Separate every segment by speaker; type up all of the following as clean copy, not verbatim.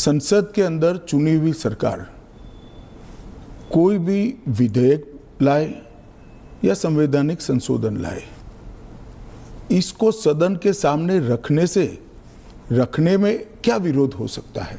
Speaker 1: संसद के अंदर चुनी हुई सरकार कोई भी विधेयक लाए या संवैधानिक संशोधन लाए, इसको सदन के सामने रखने में क्या विरोध हो सकता है?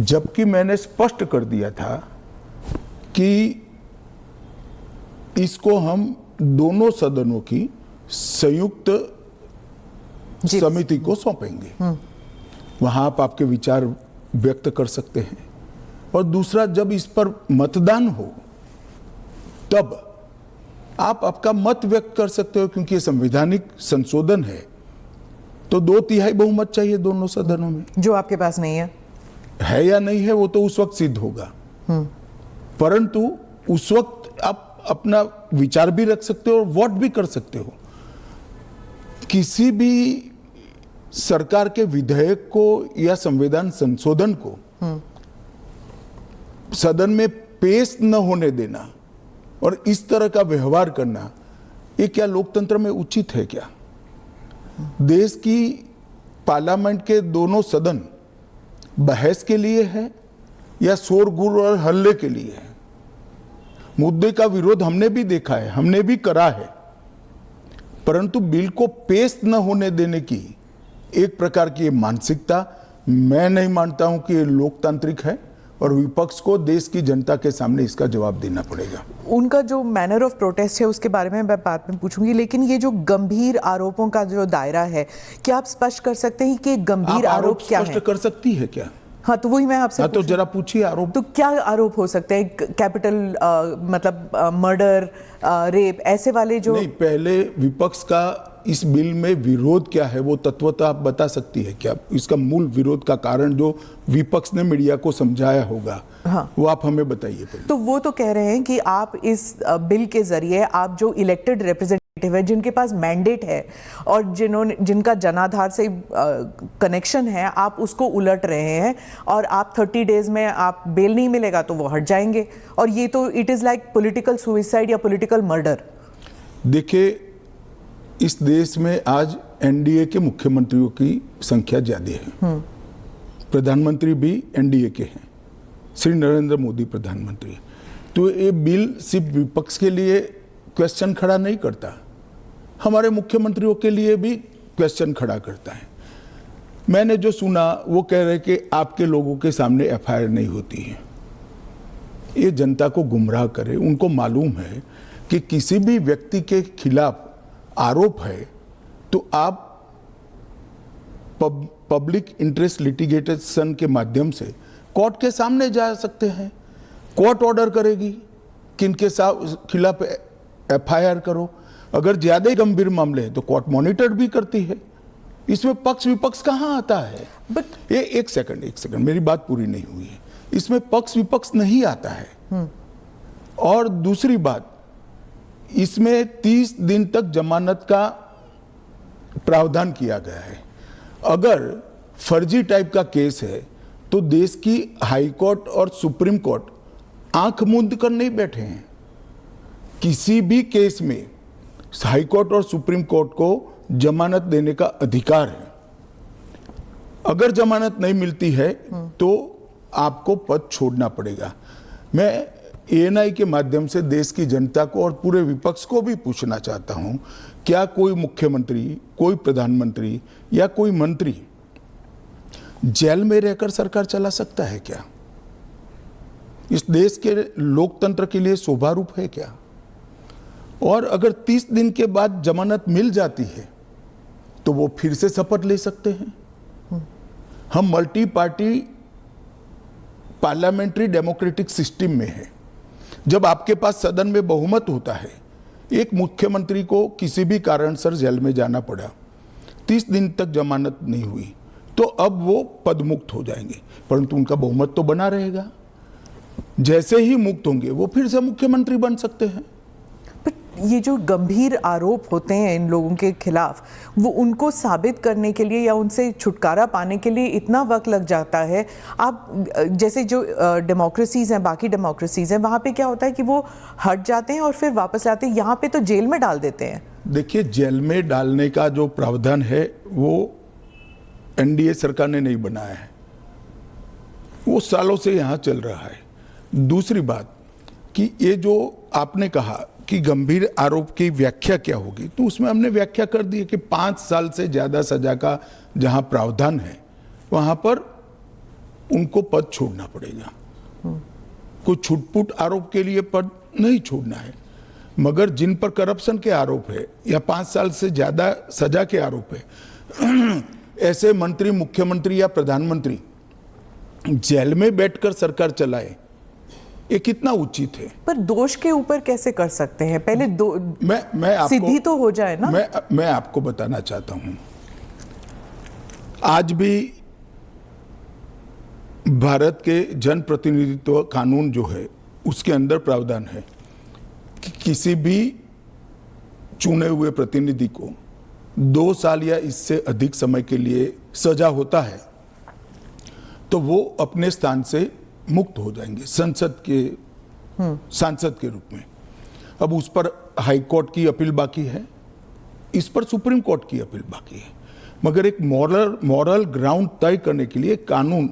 Speaker 1: जबकि मैंने स्पष्ट कर दिया था कि इसको हम दोनों सदनों की संयुक्त समिति को सौंपेंगे। वहां आप आपके विचार व्यक्त कर सकते हैं, और दूसरा, जब इस पर मतदान हो तब आप आपका मत व्यक्त कर सकते हो, क्योंकि ये संवैधानिक संशोधन है तो 2/3 बहुमत चाहिए दोनों सदनों में,
Speaker 2: जो आपके पास नहीं है
Speaker 1: या नहीं है वो तो उस वक्त सिद्ध होगा। परंतु उस वक्त आप अपना विचार भी रख सकते हो और वोट भी कर सकते हो। किसी भी सरकार के विधेयक को या संविधान संशोधन को सदन में पेश न होने देना और इस तरह का व्यवहार करना, ये क्या लोकतंत्र में उचित है? क्या देश की पार्लियामेंट के दोनों सदन बहस के लिए है या शोरगुल और हल्ले के लिए है? मुद्दे का विरोध हमने भी देखा है, हमने भी करा है, परंतु बिल को पेश न होने देने की एक प्रकार की मानसिकता, मैं नहीं मानता हूं कि ये लोकतांत्रिक है, और विपक्ष को देश की जनता के सामने इसका जवाब देना पड़ेगा।
Speaker 2: उनका जो मैनर ऑफ प्रोटेस्ट है उसके बारे में मैं बाद में पूछूंगी, लेकिन ये जो गंभीर आरोपों का जो दायरा है, क्या आप स्पष्ट कर सकते हैं कि गंभीर आरोप क्या है?
Speaker 1: स्पष्ट कर सकती है क्या?
Speaker 2: हाँ, तो वही मैं आपसे
Speaker 1: तो जरा पूछिए आरोप।
Speaker 2: तो क्या आरोप हो सकते हैं? कैपिटल मतलब मर्डर, रेप, ऐसे वाले जो
Speaker 1: नहीं, पहले विपक्ष का इस बिल में विरोध क्या है वो तत्वतः आप बता सकती है क्या? इसका मूल विरोध का कारण जो विपक्ष ने मीडिया को समझाया होगा, हाँ, वो आप हमें बताइए पहले।
Speaker 2: तो वो तो कह रहे हैं कि आप इस बिल के जरिए आप जो इलेक्टेड रिप्रेजेंटेटिव है, जिनके पास मैंडेट है और जिनका जनाधार से कनेक्शन है, आप उसको उलट रहे हैं, और आप 30 डेज में आप बेल नहीं मिलेगा तो वो हट जाएंगे, और ये तो it is like political suicide या पॉलिटिकल मर्डर।
Speaker 1: देखिए, इस देश में आज एनडीए के मुख्यमंत्रियों की संख्या ज्यादा है, प्रधानमंत्री भी एनडीए के हैं, श्री नरेंद्र मोदी प्रधानमंत्री। तो ये बिल सिर्फ विपक्ष के लिए क्वेश्चन खड़ा नहीं करता, हमारे मुख्यमंत्रियों के लिए भी क्वेश्चन खड़ा करता है। मैंने जो सुना वो कह रहे कि आपके लोगों के सामने एफआईआर नहीं होती है। ये जनता को गुमराह करे। उनको मालूम है कि किसी भी व्यक्ति के खिलाफ आरोप है तो आप पब्लिक इंटरेस्ट लिटिगेशन के माध्यम से कोर्ट के सामने जा सकते हैं। कोर्ट ऑर्डर करेगी कि इनके खिलाफ एफआईआर करो। अगर ज्यादा गंभीर मामले हैं तो कोर्ट मॉनिटर भी करती है। इसमें पक्ष विपक्ष कहाँ आता है? बट ये एक सेकंड, मेरी बात पूरी नहीं हुई है। इसमें पक्ष विपक्ष नहीं आता है। और दूसरी बात, इसमें 30 दिन तक जमानत का प्रावधान किया गया है। अगर फर्जी टाइप का केस है तो देश की हाई कोर्ट और सुप्रीम कोर्ट आंख मूंद कर नहीं बैठे हैं। किसी भी केस में हाई कोर्ट और सुप्रीम कोर्ट को जमानत देने का अधिकार है। अगर जमानत नहीं मिलती है तो आपको पद छोड़ना पड़ेगा। मैं एएनआई के माध्यम से देश की जनता को और पूरे विपक्ष को भी पूछना चाहता हूं, क्या कोई मुख्यमंत्री, कोई प्रधानमंत्री या कोई मंत्री जेल में रहकर सरकार चला सकता है क्या? इस देश के लोकतंत्र के लिए शोभा रूप है क्या? और अगर 30 दिन के बाद जमानत मिल जाती है तो वो फिर से शपथ ले सकते हैं। हम multi party parliamentary democratic system में है। जब आपके पास सदन में बहुमत होता है, एक मुख्यमंत्री को किसी भी कारण से जेल में जाना पड़ा, 30 दिन तक जमानत नहीं हुई, तो अब वो पदमुक्त हो जाएंगे, परंतु उनका बहुमत तो बना रहेगा। जैसे ही मुक्त होंगे वो फिर से मुख्यमंत्री बन सकते हैं।
Speaker 2: ये जो गंभीर आरोप होते हैं इन लोगों के खिलाफ, वो उनको साबित करने के लिए या उनसे छुटकारा पाने के लिए इतना वक्त लग जाता है। आप जैसे जो डेमोक्रेसीज हैं, बाकी डेमोक्रेसीज हैं, वहाँ पे क्या होता है कि वो हट जाते हैं और फिर वापस आते हैं। यहाँ पे तो जेल में डाल देते हैं।
Speaker 1: देखिए, जेल में डालने का जो प्रावधान है वो एनडीए सरकार ने नहीं बनाया है। वो सालों से यहाँ चल रहा है। दूसरी बात कि ये जो आपने कहा कि गंभीर आरोप की व्याख्या क्या होगी, तो उसमें हमने व्याख्या कर दी है कि 5 साल से ज्यादा सजा का जहां प्रावधान है वहां पर उनको पद छोड़ना पड़ेगा। कोई छुटपुट आरोप के लिए पद नहीं छोड़ना है, मगर जिन पर करप्शन के आरोप है या 5 साल से ज्यादा सजा के आरोप है, ऐसे मंत्री, मुख्यमंत्री या प्रधानमंत्री जेल में बैठकर सरकार चलाए, ये कितना उचित है।
Speaker 2: पर दोष के ऊपर कैसे कर सकते हैं? पहले
Speaker 1: मैं आपको
Speaker 2: सिद्धि तो हो जाए ना।
Speaker 1: मैं आपको बताना चाहता हूं, आज भी भारत के जन प्रतिनिधित्व कानून जो है उसके अंदर प्रावधान है कि किसी भी चुने हुए प्रतिनिधि को 2 साल या इससे अधिक समय के लिए सजा होता है तो वो अपने स्थान से मुक्त हो जाएंगे सांसद के रूप में। अब उस पर हाई कोर्ट की अपील बाकी है, इस पर सुप्रीम कोर्ट की अपील बाकी है, मगर एक मॉरल ग्राउंड तय करने के लिए कानून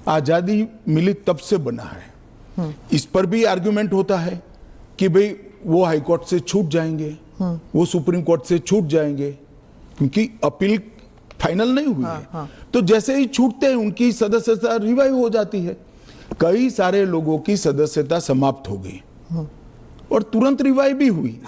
Speaker 1: आजादी मिली तब से बना है। इस पर भी आर्गुमेंट होता है कि भाई वो हाई कोर्ट से छूट जाएंगे, वो सुप्रीम कोर्ट से छूट जाएंगे, क्योंकि अपील फाइनल नहीं हुई है। तो जैसे ही छूटते हैं उनकी सदस्यता रिवाइव हो जाती है। कई सारे लोगों की सदस्यता समाप्त हो गई और तुरंत रिवाइव भी हुई,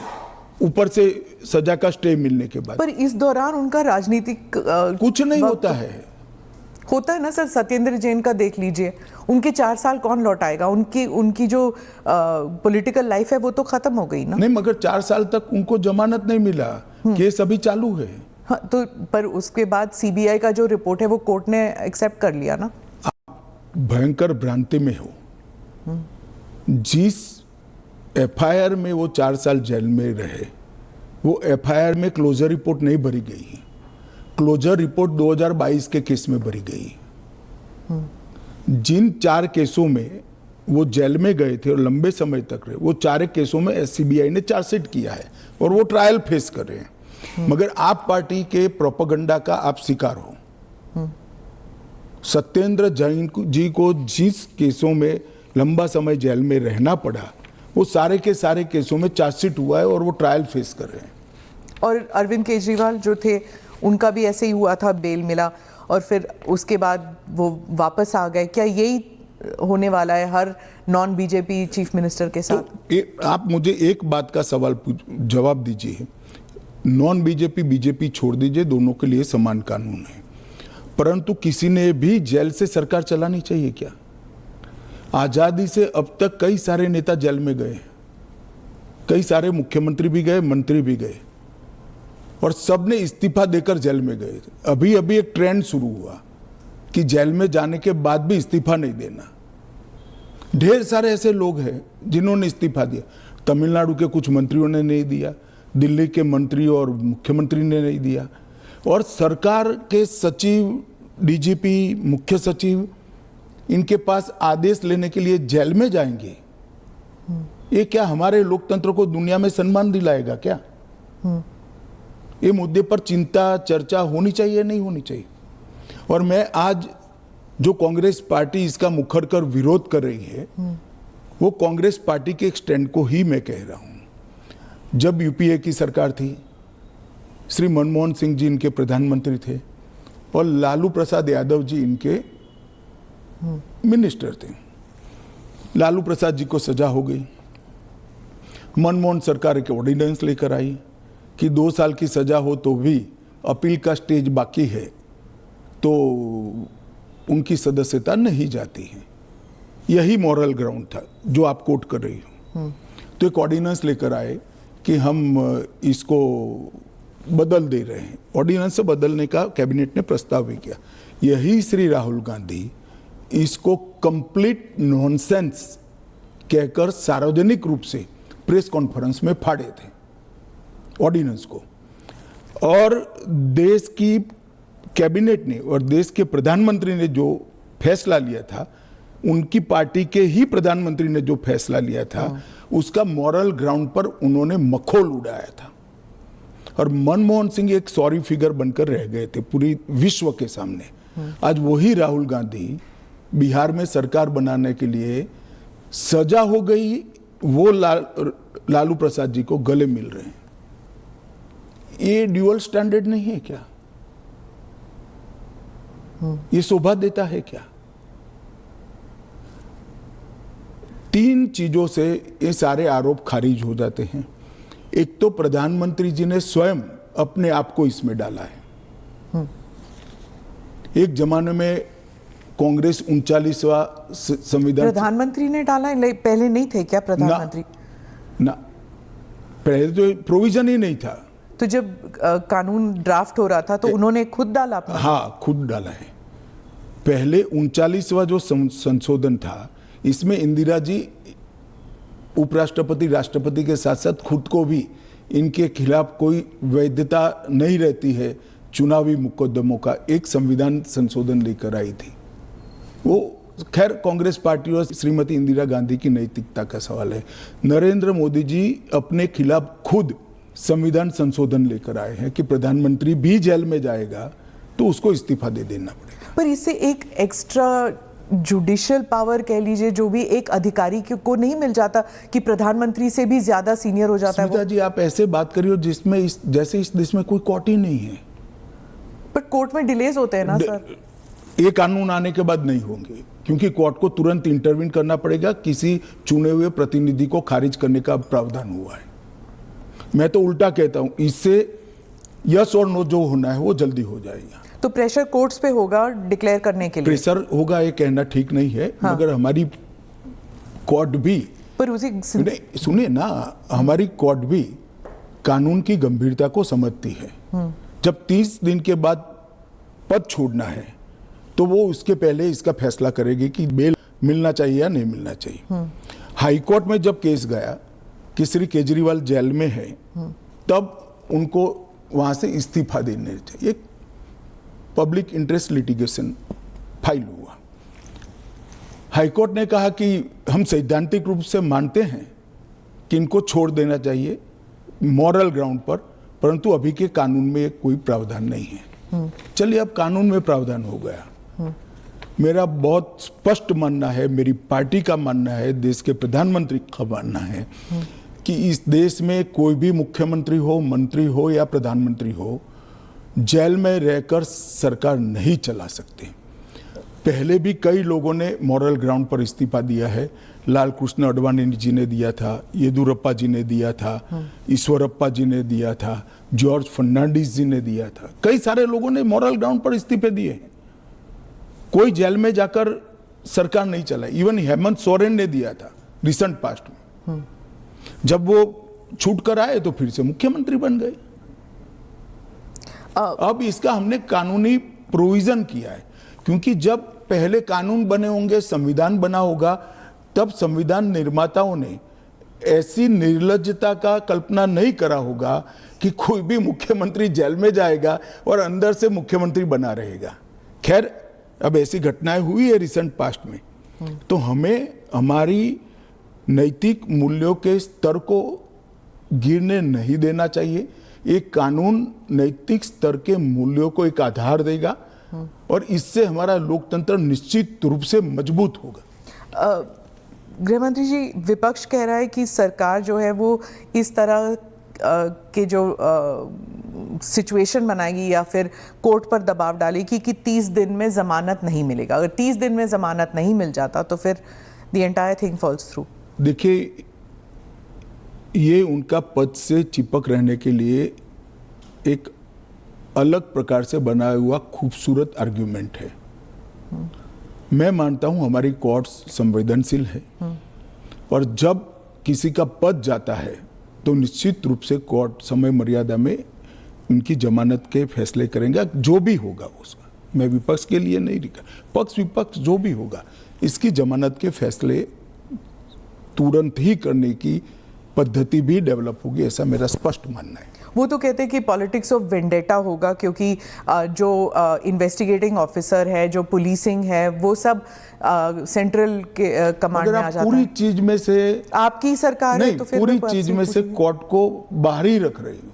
Speaker 1: ऊपर से सजा का स्टे मिलने के बाद।
Speaker 2: पर इस दौरान उनका राजनीतिक
Speaker 1: कुछ नहीं होता है
Speaker 2: ना सर। सत्येंद्र जैन का देख लीजिए, उनके 4 साल कौन लौटाएगा? उनकी जो पॉलिटिकल लाइफ है वो तो खत्म हो गई ना। नहीं,
Speaker 1: मगर 4 साल तक उनको जमानत नहीं मिला, केस अभी चालू है।
Speaker 2: हाँ, तो पर उसके बाद सीबीआई का जो रिपोर्ट है वो कोर्ट ने एक्सेप्ट कर लिया ना।
Speaker 1: भयंकर भ्रांति में हो। जिस एफआईआर में वो 4 साल जेल में रहे, वो एफआईआर में क्लोजर रिपोर्ट नहीं भरी गई। क्लोजर रिपोर्ट 2022 के केस में भरी गई। जिन 4 केसों में वो जेल में गए थे और लंबे समय तक रहे, वो 4 केसों में सीबीआई ने चार्जशीट किया है और वो ट्रायल फेस कर रहे हैं। मगर आप पार्टी के प्रोपेगेंडा का आप शिकार हो। सत्येंद्र जैन जी को जिस केसों में लंबा समय जेल में रहना पड़ा, वो सारे के सारे केसों में चार्जशीट हुआ है और वो ट्रायल फेस कर रहे हैं।
Speaker 2: और अरविंद केजरीवाल जो थे उनका भी ऐसे ही हुआ था, बेल मिला और फिर उसके बाद वो वापस आ गए। क्या यही होने वाला है हर नॉन बीजेपी चीफ मिनिस्टर के साथ?
Speaker 1: तो आप मुझे एक बात का जवाब दीजिए, नॉन बीजेपी बीजेपी छोड़ दीजिए, दोनों के लिए समान कानून है, परंतु किसी ने भी जेल से सरकार चलानी चाहिए क्या? आजादी से अब तक कई सारे नेता जेल में गए, कई सारे मुख्यमंत्री भी गए, मंत्री भी गए, और सबने इस्तीफा देकर जेल में गए। अभी एक ट्रेंड शुरू हुआ कि जेल में जाने के बाद भी इस्तीफा नहीं देना। ढेर सारे ऐसे लोग हैं जिन्होंने इस्तीफा दिया। तमिलनाडु के कुछ मंत्रियों ने नहीं दिया, दिल्ली के मंत्री और मुख्यमंत्री ने नहीं दिया, और सरकार के सचिव, डीजीपी, मुख्य सचिव इनके पास आदेश लेने के लिए जेल में जाएंगे। ये क्या हमारे लोकतंत्र को दुनिया में सम्मान दिलाएगा क्या? ये मुद्दे पर चिंता, चर्चा होनी चाहिए, नहीं होनी चाहिए। और मैं आज जो कांग्रेस पार्टी इसका मुखर कर विरोध कर रही है, वो कांग्रेस पार्टी के एक स्टैंड को ही मैं कह रहा हूं। जब यूपीए की सरकार थी, श्री मनमोहन सिंह जी इनके प्रधानमंत्री थे और लालू प्रसाद यादव जी इनके मिनिस्टर थे। लालू प्रसाद जी को सजा हो गई। मनमोहन सरकार एक ऑर्डिनेंस लेकर आई कि 2 साल की सजा हो तो भी अपील का स्टेज बाकी है तो उनकी सदस्यता नहीं जाती है। यही मॉरल ग्राउंड था जो आप कोट कर रही हो। तो एक ऑर्डिनेंस लेकर आए कि हम इसको बदल दे रहे हैं। ऑर्डिनेंस से बदलने का कैबिनेट ने प्रस्ताव भी किया। यही श्री राहुल गांधी इसको कंप्लीट नॉनसेंस कहकर सार्वजनिक रूप से प्रेस कॉन्फ्रेंस में फाड़े थे ऑर्डिनेंस को। और देश की कैबिनेट ने और देश के प्रधानमंत्री ने जो फैसला लिया था, उनकी पार्टी के ही प्रधानमंत्री ने जो फैसला लिया था, उसका मॉरल ग्राउंड पर उन्होंने मखौल उड़ाया था। और मनमोहन सिंह एक सॉरी फिगर बनकर रह गए थे पूरी विश्व के सामने। आज वही राहुल गांधी बिहार में सरकार बनाने के लिए सजा हो गई, वो लालू प्रसाद जी को गले मिल रहे हैं। ये ड्यूअल स्टैंडर्ड नहीं है क्या? ये शोभा देता है क्या? 3 चीजों से ये सारे आरोप खारिज हो जाते हैं। एक तो प्रधानमंत्री जी ने स्वयं अपने आप को इसमें डाला है। एक जमाने में कांग्रेस 39वां संविधान,
Speaker 2: प्रधानमंत्री ने डाला है, पहले नहीं थे क्या प्रधानमंत्री?
Speaker 1: ना, पहले तो प्रोविजन ही नहीं था।
Speaker 2: तो जब कानून ड्राफ्ट हो रहा था तो उन्होंने खुद डाला अपना?
Speaker 1: हाँ, खुद डाला है। पहले 39वां जो संशोधन था, इसमें इंदिरा जी उपराष्ट्रपति राष्ट्रपति के साथ साथ खुद को भी इनके खिलाफ कोई वैधता नहीं रहती है चुनावी मुकदमों का एक संविधान संशोधन लेकर आई थी। वो खैर कांग्रेस पार्टी और श्रीमती इंदिरा गांधी की नैतिकता का सवाल है। नरेंद्र मोदी जी अपने खिलाफ खुद संविधान संशोधन लेकर आए हैं कि प्रधानमंत्री भी जेल में जाएगा तो उसको इस्तीफा दे देना पड़ेगा।
Speaker 2: पर इससे एक एक्स्ट्रा जुडिशियल पावर कह लीजिए जो भी एक अधिकारी को नहीं मिल जाता कि प्रधानमंत्री से भी ज्यादा सीनियर हो जाता है वो?
Speaker 1: जी, आप ऐसे बात करिए जिसमें जैसे इस देश में कोई कोर्ट ही नहीं है।
Speaker 2: पर कोर्ट में डिलेज होते हैं ना सर?
Speaker 1: ये कानून आने के बाद नहीं होंगे, क्योंकि कोर्ट को तुरंत इंटरवीन करना पड़ेगा। किसी चुने हुए प्रतिनिधि को खारिज करने का प्रावधान हुआ है। मैं तो उल्टा कहता हूं, इससे यस और नो जो होना है वो जल्दी हो जाएगा।
Speaker 2: तो प्रेशर कोर्ट्स पे होगा डिक्लेयर करने के लिए?
Speaker 1: प्रेशर होगा ये कहना ठीक नहीं है। हाँ। मगर हमारी कोर्ट भी,
Speaker 2: पर उसी
Speaker 1: सुनिए ना, हमारी कोर्ट भी कानून की गंभीरता को समझती है। जब 30 दिन के बाद पद छोड़ना है तो वो उसके पहले इसका फैसला करेगी कि बेल मिलना चाहिए या नहीं मिलना चाहिए। हाई कोर्ट में जब केस गया कि श्री केजरीवाल जेल में है, तब उनको वहां से इस्तीफा देने चाहिए। पब्लिक इंटरेस्ट लिटिगेशन फाइल हुआ। हाईकोर्ट ने कहा कि हम सैद्धांतिक रूप से मानते हैं कि इनको छोड़ देना चाहिए मॉरल ग्राउंड पर, परंतु अभी के कानून में कोई प्रावधान नहीं है। चलिए, अब कानून में प्रावधान हो गया। मेरा बहुत स्पष्ट मानना है, मेरी पार्टी का मानना है, देश के प्रधानमंत्री का मानना है कि इस देश में कोई भी मुख्यमंत्री हो, मंत्री हो या प्रधानमंत्री हो, जेल में रहकर सरकार नहीं चला सकते। पहले भी कई लोगों ने मॉरल ग्राउंड पर इस्तीफा दिया है। लाल कृष्ण अडवाणी जी ने दिया था, येदुरप्पा जी ने दिया था, ईश्वरप्पा जी ने दिया था, जॉर्ज फर्नांडिस जी ने दिया था। कई सारे लोगों ने मॉरल ग्राउंड पर इस्तीफे दिए हैं। कोई जेल में जाकर सरकार नहीं चलाई। इवन हेमंत सोरेन ने दिया था रिसेंट पास्ट में। जब वो छूट कर आए तो फिर से मुख्यमंत्री बन गए। अब इसका हमने कानूनी प्रोविजन किया है, क्योंकि जब पहले कानून बने होंगे, संविधान बना होगा, तब संविधान निर्माताओं ने ऐसी निर्लज्जता का कल्पना नहीं करा होगा कि कोई भी मुख्यमंत्री जेल में जाएगा और अंदर से मुख्यमंत्री बना रहेगा। खैर, अब ऐसी घटनाएं हुई है रिसेंट पास्ट में, तो हमें हमारी नैतिक मूल्यों के स्तर को गिरने नहीं देना चाहिए। एक कानून नैतिक स्तर के मूल्यों को एक आधार देगा और इससे हमारा लोकतंत्र निश्चित रूप से मजबूत होगा।
Speaker 2: गृहमंत्री जी, विपक्ष कह रहा है कि सरकार जो है वो इस तरह के जो सिचुएशन बनाएगी या फिर कोर्ट पर दबाव डालेगी कि 30 दिन में जमानत नहीं मिलेगा। अगर 30 दिन में जमानत नहीं मिल जाता तो फिर the entire thing falls through.
Speaker 1: देखिए, ये उनका पद से चिपक रहने के लिए एक अलग प्रकार से बनाया हुआ खूबसूरत आर्ग्यूमेंट है। मैं मानता हूं हमारी कोर्ट्स संवेदनशील है और जब किसी का पद जाता है तो निश्चित रूप से कोर्ट समय मर्यादा में उनकी जमानत के फैसले करेंगे, जो भी होगा उसका। मैं विपक्ष के लिए नहीं लिखा, पक्ष विपक्ष जो भी होगा, इसकी जमानत के फैसले तुरंत ही करने की पद्धति भी डेवलप होगी, ऐसा मेरा स्पष्ट मानना है।
Speaker 2: वो तो कहते हैं कि पॉलिटिक्स ऑफ वेंडेटा होगा, क्योंकि जो इन्वेस्टिगेटिंग ऑफिसर है, जो पुलिसिंग है, वो सब सेंट्रल के कमांड में आ जाता है।
Speaker 1: पूरी चीज में से
Speaker 2: आपकी सरकार
Speaker 1: नहीं,
Speaker 2: है तो फिर
Speaker 1: पूरी चीज में से कोर्ट को बाहर ही रख रही हो।